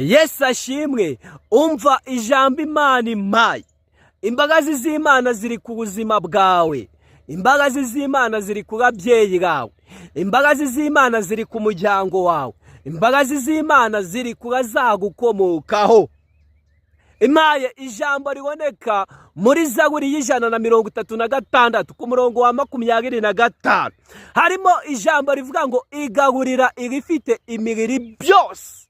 Yesu ashimwe. Umva ijambo Imana impaye. Imbabazi z'Imana ziri ku buzima bwawe. Imbabazi z'Imana ziri ku babyeyi bawe. Imbabazi z'Imana ziri ku muryango wawe. Imbabazi z'Imana ziri ku bazagukomokaho. Impaye ijambo riboneka muri Zaburi y'136 ku murongo wa 25. Harimo ijambo rivuga ngo igaburira irifite imibiri byose,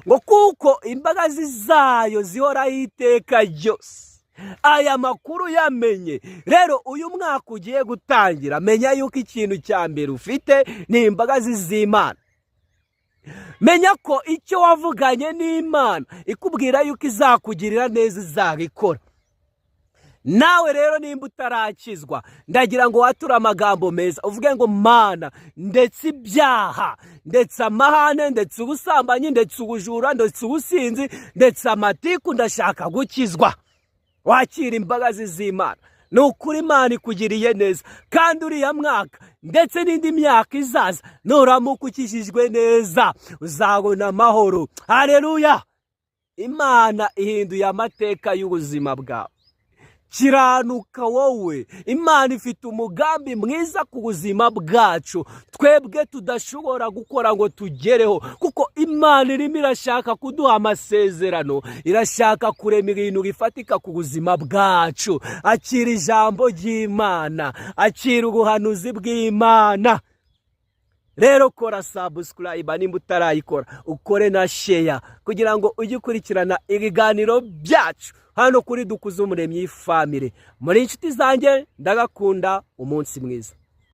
ngo kuko imbabazi zayo zihoraho iteka ryose. Aya makuru yamenye rero uyu mwaka ugiye gutangira, menya yuko ikintu cya mbere ufite ni imbabazi z'Imana. Menya ko icyo wavuganye n'Imana ikubwira yuko izakugirira neza izabikora. Nawe rero nimba utarakizwa, ndagira ngo wature amagambo meza uvuge ngo Mana, ndetse ibyaha, ndetse amahane, ndetse ubusambanyi, ndetse ubujura, ndetse ubusinzi, ndetse amatiku, ndashaka gukizwa. Wakira imbabazi z'Imana. Ni ukuri Imana ikugiriye neza, kandi uriya mwaka ndetse n'indi myaka izaza nuramuka ukijijwe neza uzabona amahoro. Haleluya! Imana ihinduye amateka y'ubuzima bwawe. Kiranuka wowe. Imana ifite umugambi mwiza ku buzima bwacu twebwe tudashobora gukora ngo tugereho, kuko Imana irimo irashaka kuduha amasezerano, irashaka kurema ibintu bifatika ku buzima bwacu. Akira ijambo ry'Imana, akira ubuhanuzi bw'Imana. Rero kora subscribe nimba utarayikora, ukore na share kugira ngo ujye ukurikirana ibiganiro byacu hano kuri Dukuzumuremyi family. Muri inshuti zanjye ndagakunda, umunsi mwiza.